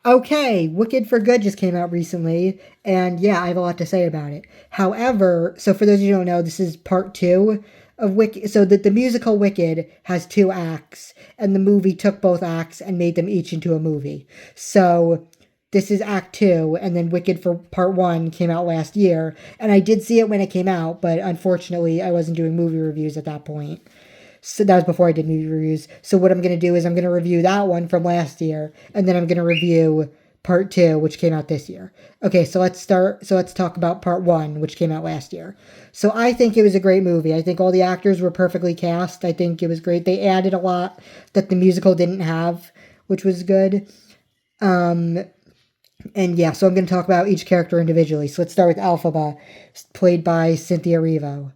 Okay, Wicked for Good just came out recently, and yeah, I have a lot to say about it. However, so for those of you who don't know, this is part two of Wicked. So the musical Wicked has two acts, and the movie took both acts and made them each into a movie. So this is act two, and then Wicked for part one came out last year, and I did see it when it came out, but unfortunately, I wasn't doing movie reviews at that point. So that was before I did movie reviews. So what I'm going to do is I'm going to review that one from last year, and then I'm going to review part two, which came out this year. Okay, so let's start. So let's talk about part one, which came out last year. So I think it was a great movie. I think all the actors were perfectly cast. I think it was great. They added a lot that the musical didn't have, which was good. Um, and yeah, so I'm going to talk about each character individually. So let's start with Alphaba, played by Cynthia Erivo.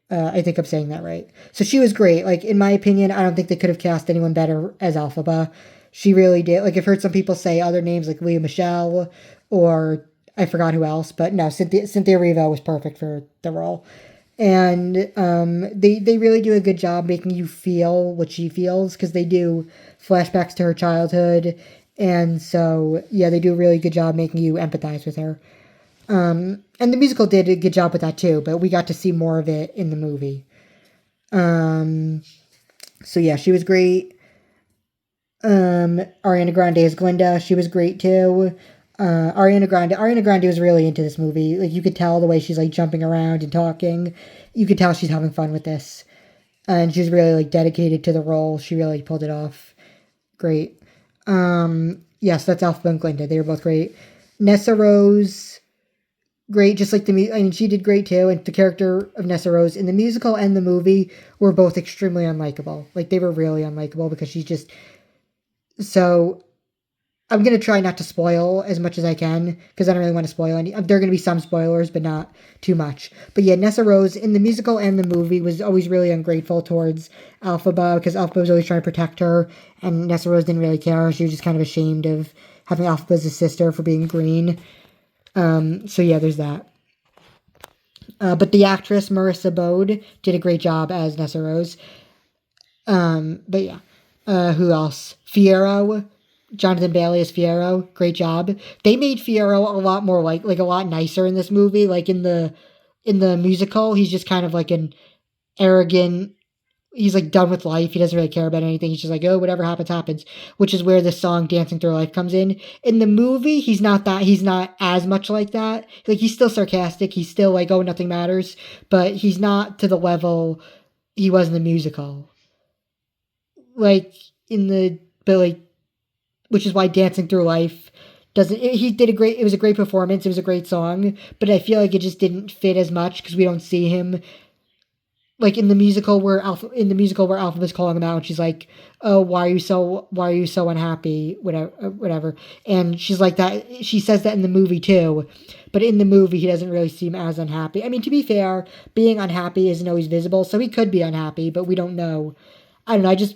I think I'm saying that right. So she was great. Like, in my opinion, I don't think they could have cast anyone better as Alphaba. She really did. Like, I've heard some people say other names like Leah Michelle or I forgot who else, but no, Cynthia Erivo was perfect for the role. And they really do a good job making you feel what she feels because they do flashbacks to her childhood. And so, yeah, they do a really good job making you empathize with her. And the musical did a good job with that too, but we got to see more of it in the movie. Um, so yeah, she was great. Ariana Grande as Glinda, she was great too. Ariana Grande was really into this movie. Like you could tell the way she's like jumping around and talking. You could tell she's having fun with this, and she's really like dedicated to the role. She really pulled it off. Great. Yes, that's Alpha and Glinda. They were both great. Nessa Rose, great, just like I mean, she did great too. And the character of Nessa Rose in the musical and the movie were both extremely unlikable. Like they were really unlikable because she's just so. I'm gonna try not to spoil as much as I can because I don't really want to spoil any. There are gonna be some spoilers, but not too much. But yeah, Nessa Rose in the musical and the movie was always really ungrateful towards Alphaba because Alphaba was always trying to protect her, and Nessa Rose didn't really care. She was just kind of ashamed of having Alphaba as a sister for being green. So yeah, there's that. But the actress Marissa Bode did a great job as Nessa Rose. But yeah, who else? Fiero, Jonathan Bailey as Fiero, great job. They made Fiero a lot more like a lot nicer in this movie. Like in the musical, he's just kind of like an arrogant. He's like done with life. He doesn't really care about anything. He's just like, oh, whatever happens, happens. Which is where the song "Dancing Through Life" comes in. In the movie, he's not that. He's not as much like that. Like he's still sarcastic. He's still like, oh, nothing matters. But he's not to the level he was in the musical. Like in the but like, which is why "Dancing Through Life" doesn't. He did a great. It was a great performance. It was a great song. But I feel like it just didn't fit as much because we don't see him like in the musical where Alpha was calling him out, and she's like, "Oh, why are you so unhappy?" Whatever. And she's like that. She says that in the movie too, but in the movie he doesn't really seem as unhappy. I mean, to be fair, being unhappy isn't always visible, so he could be unhappy, but we don't know. I don't know. I just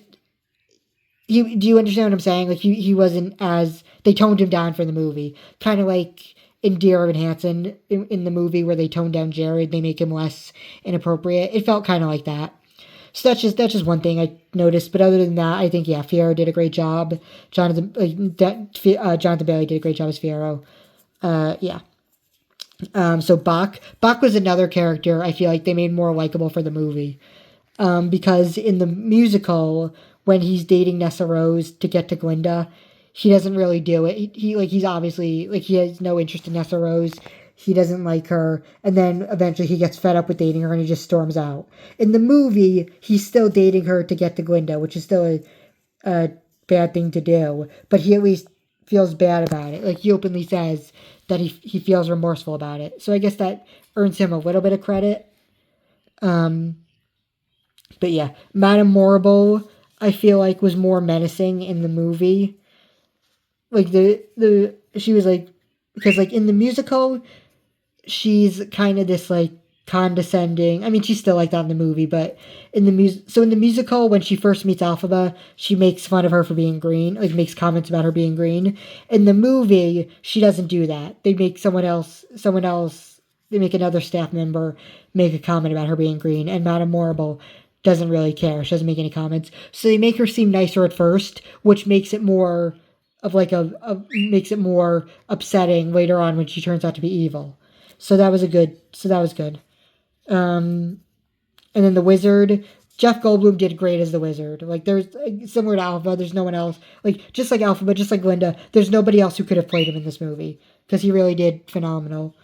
you do you understand what I'm saying? Like he wasn't as they toned him down for the movie, kind of like in Dear Evan Hansen in the movie where they toned down Jared, they make him less inappropriate. It felt kind of like that. So that's just one thing I noticed. But other than that, I think yeah, Fierro did a great job. Jonathan Bailey did a great job as Fierro. Yeah. So Bach was another character I feel like they made more likable for the movie. Because in the musical, when he's dating Nessa Rose to get to Glinda, he doesn't really do it. He's obviously like he has no interest in Nessa Rose. He doesn't like her, and then eventually he gets fed up with dating her and he just storms out. In the movie, he's still dating her to get to Glinda, which is still a bad thing to do. But he at least feels bad about it. Like he openly says that he feels remorseful about it. So I guess that earns him a little bit of credit. Um, but yeah, Madame Morrible, I feel like was more menacing in the movie. Like the she was like because like in the musical, she's kind of this like condescending. I mean, she's still like that in the movie, but in the musical when she first meets Alphaba, she makes fun of her for being green, like makes comments about her being green. In the movie, she doesn't do that. They make someone else, they make another staff member make a comment about her being green, and Madame Morrible doesn't really care. She doesn't make any comments. So they make her seem nicer at first, which makes it more of like a makes it more upsetting later on when she turns out to be evil. So that was a good. So that was good. Um, and then the wizard, Jeff Goldblum did great as the wizard. Like there's similar to Alpha, there's no one else. Like just like Alpha, but just like Glinda, there's nobody else who could have played him in this movie because he really did phenomenal.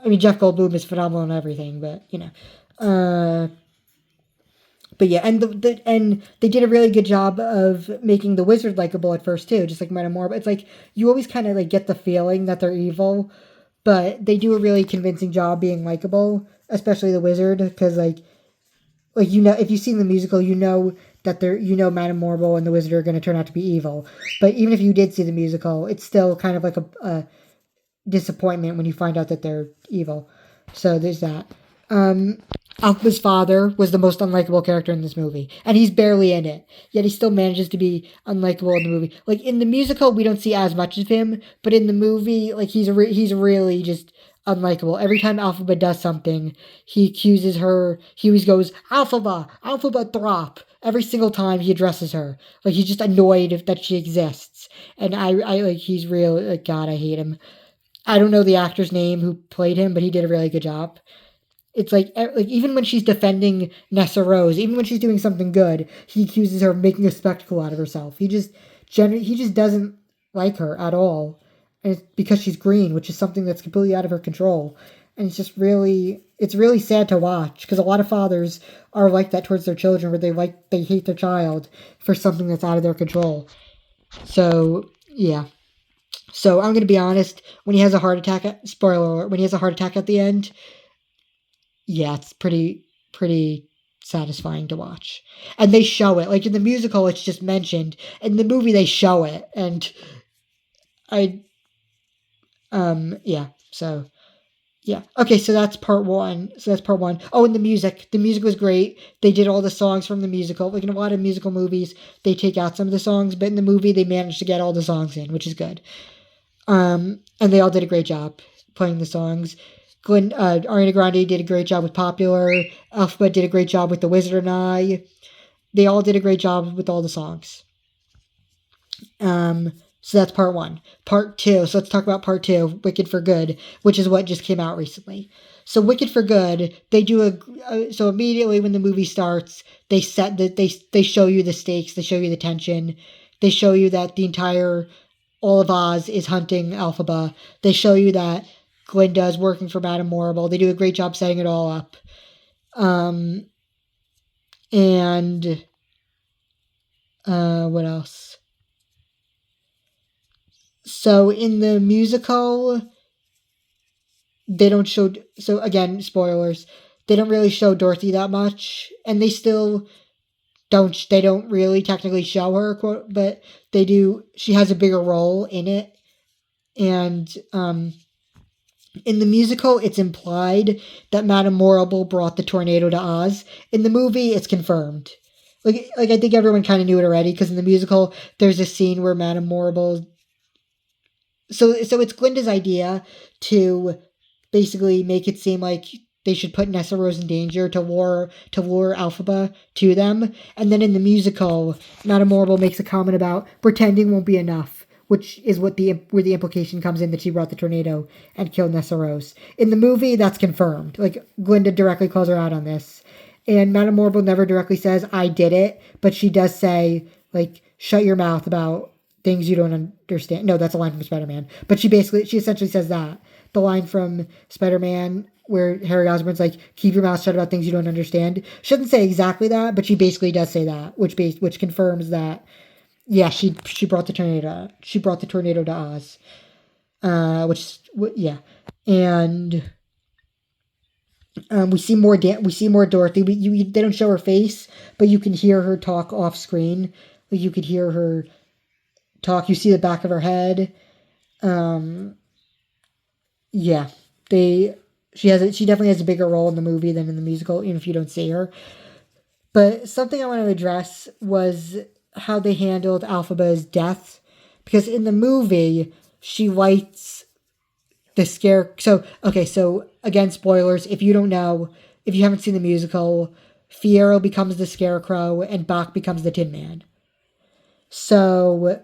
I mean, Jeff Goldblum is phenomenal in everything, but you know. But yeah, and and they did a really good job of making the wizard likable at first too, just like Madame Morb. It's like you always kind of like get the feeling that they're evil, but they do a really convincing job being likable, especially the wizard, because like you know, if you've seen the musical, you know that Madame Morble and the wizard are going to turn out to be evil. But even if you did see the musical, it's still kind of like a disappointment when you find out that they're evil. So there's that. Alpha's father was the most unlikable character in this movie, and he's barely in it. Yet he still manages to be unlikable in the movie. Like in the musical, we don't see as much of him, but in the movie, like he's really just unlikable. Every time Alphaba does something, he accuses her. He always goes Alphaba, Alphaba drop. Every single time he addresses her, like he's just annoyed that she exists. And I like he's real. Like God, I hate him. I don't know the actor's name who played him, but he did a really good job. It's like even when she's defending Nessa Rose, even when she's doing something good, he accuses her of making a spectacle out of herself. He just doesn't like her at all, and it's because she's green, which is something that's completely out of her control. And it's really sad to watch because a lot of fathers are like that towards their children, where they hate their child for something that's out of their control. So yeah. So I'm gonna be honest. When he has a heart attack, spoiler alert, when he has a heart attack at the end, yeah, it's pretty satisfying to watch. And they show it. Like in the musical it's just mentioned. In the movie they show it. And I yeah, so yeah. Okay, so that's part one. Oh, and the music. The music was great. They did all the songs from the musical. Like in a lot of musical movies, they take out some of the songs, but in the movie they managed to get all the songs in, which is good. And they all did a great job playing the songs. Ariana Grande did a great job with Popular. Alphabet did a great job with The Wizard and I. They all did a great job with all the songs. So that's part one. Part two. So let's talk about part two, Wicked for Good, which is what just came out recently. So Wicked for Good, they do so immediately when the movie starts, they show you the stakes, they show you the tension, they show you that the entire all of Oz is hunting Elphaba. They show you that Glinda is working for Madame Morrible. They do a great job setting it all up. And what else? So in the musical, they don't show. So again, spoilers. They don't really show Dorothy that much, and they still don't. They don't really technically show her, but they do. She has a bigger role in it, and in the musical, it's implied that Madame Morrible brought the tornado to Oz. In the movie, it's confirmed. Like I think everyone kind of knew it already because in the musical, there's a scene where Madame Morrible. So it's Glinda's idea to basically make it seem like they should put Nessa Rose in danger to lure Elphaba to them, and then in the musical, Madame Morrible makes a comment about pretending won't be enough, which is where the implication comes in that she brought the tornado and killed Nessa Rose. In the movie, that's confirmed. Like Glinda directly calls her out on this, and Madame Morrible never directly says I did it, but she does say like shut your mouth about things you don't understand. No, that's a line from Spider-Man, but she essentially says that. The line from Spider-Man where Harry Osborn's like, keep your mouth shut about things you don't understand. She doesn't say exactly that, but she basically does say that, which confirms that, yeah, she brought the tornado. She brought the tornado to Oz. Yeah. And we see more Dorothy. They don't show her face, but you can hear her talk off screen. Like you could hear her talk. You see the back of her head. Yeah, she definitely has a bigger role in the movie than in the musical, even if you don't see her. But something I want to address was how they handled Elphaba's death, because in the movie she lights the scare. So again, spoilers. If you don't know, if you haven't seen the musical, Fiyero becomes the Scarecrow and Bach becomes the Tin Man. So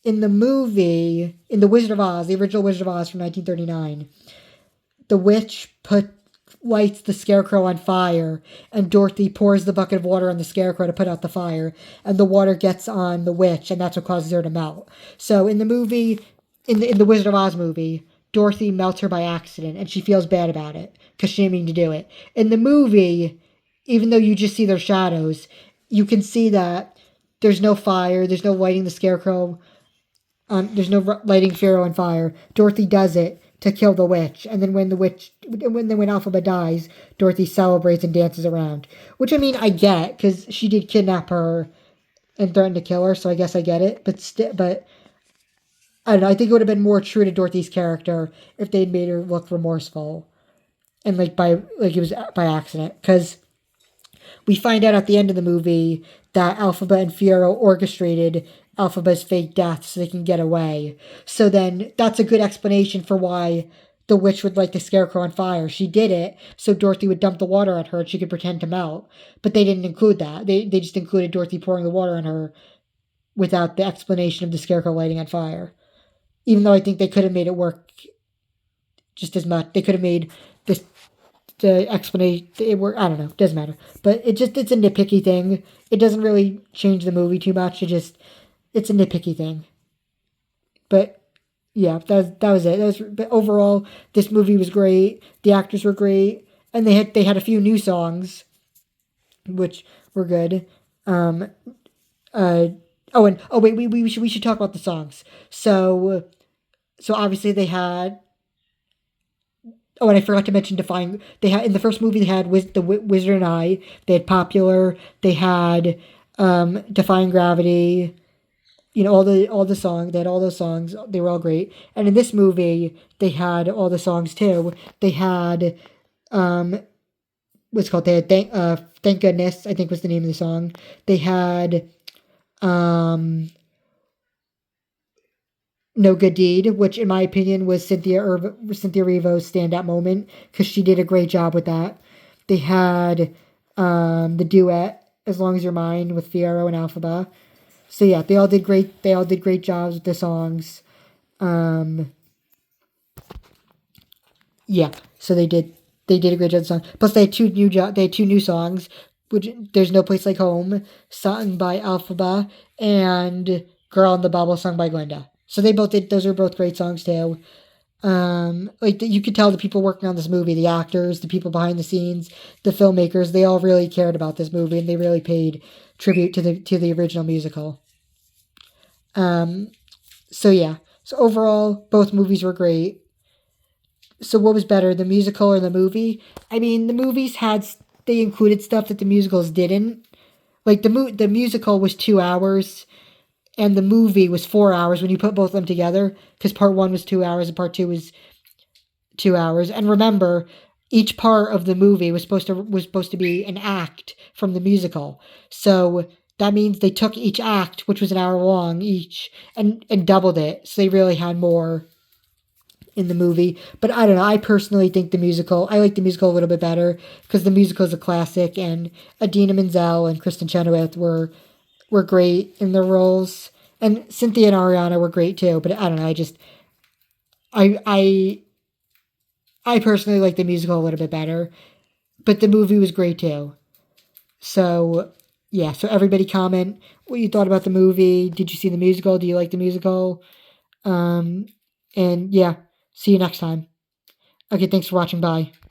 in the movie, in The Wizard of Oz, the original Wizard of Oz from 1939, the witch lights the scarecrow on fire, and Dorothy pours the bucket of water on the scarecrow to put out the fire, and the water gets on the witch, and that's what causes her to melt. So in the movie, in the Wizard of Oz movie, Dorothy melts her by accident, and she feels bad about it because she didn't mean to do it. In the movie, even though you just see their shadows, you can see that there's no fire, there's no lighting the scarecrow, there's no lighting Pharaoh on fire. Dorothy does it to kill the witch, and then when Elphaba dies, Dorothy celebrates and dances around. Which I mean, I get because she did kidnap her and threaten to kill her, so I guess I get it. But I don't know. I think it would have been more true to Dorothy's character if they'd made her look remorseful and it was by accident. Because we find out at the end of the movie that Elphaba and Fiyero orchestrated Elphaba's fake death so they can get away. So then that's a good explanation for why the witch would light the scarecrow on fire. She did it so Dorothy would dump the water at her and she could pretend to melt. But they didn't include that. They just included Dorothy pouring the water on her without the explanation of the scarecrow lighting on fire. Even though I think they could have made it work just as much. They could have made this the explanation it work. I don't know. Doesn't matter. But it's a nitpicky thing. It doesn't really change the movie too much. It's a nitpicky thing. But yeah, that was it. But overall, this movie was great. The actors were great, and they had a few new songs, which were good. Wait, we should talk about the songs. So obviously they had. Oh, and I forgot to mention Defying. They had in the first movie they had the Wizard and I. They had Popular. They had Defying Gravity. You know all the songs. They had all those songs. They were all great. And in this movie they had all the songs too. They had what's it called? They had Thank Goodness, I think was the name of the song. They had No Good Deed, which in my opinion was Cynthia Erivo's standout moment because she did a great job with that. They had the duet As Long as You're Mine with Fiyero and Elphaba. So yeah, they all did great. They all did great jobs with the songs. Yeah, so they did a great job with the song. Plus, they had two new songs, which There's No Place Like Home, sung by Elphaba, and Girl in the Bubble, sung by Glinda. So they both did. Those are both great songs too. You could tell the people working on this movie, the actors, the people behind the scenes, the filmmakers, they all really cared about this movie and they really paid tribute to the original musical. So yeah. So overall, both movies were great. So what was better, the musical or the movie? I mean, the movies they included stuff that the musicals didn't. Like the musical was 2 hours, and the movie was 4 hours when you put both of them together. Because part one was 2 hours and part two was 2 hours. And remember, each part of the movie was supposed to be an act from the musical. So that means they took each act, which was an hour long each, and doubled it. So they really had more in the movie. But I don't know. I personally think I like the musical a little bit better because the musical is a classic, and Idina Menzel and Kristen Chenoweth were great in their roles, and Cynthia and Ariana were great too. But I don't know. I personally like the musical a little bit better, but the movie was great too. So yeah. So everybody comment what you thought about the movie. Did you see the musical? Do you like the musical? And yeah. See you next time. Okay, thanks for watching. Bye.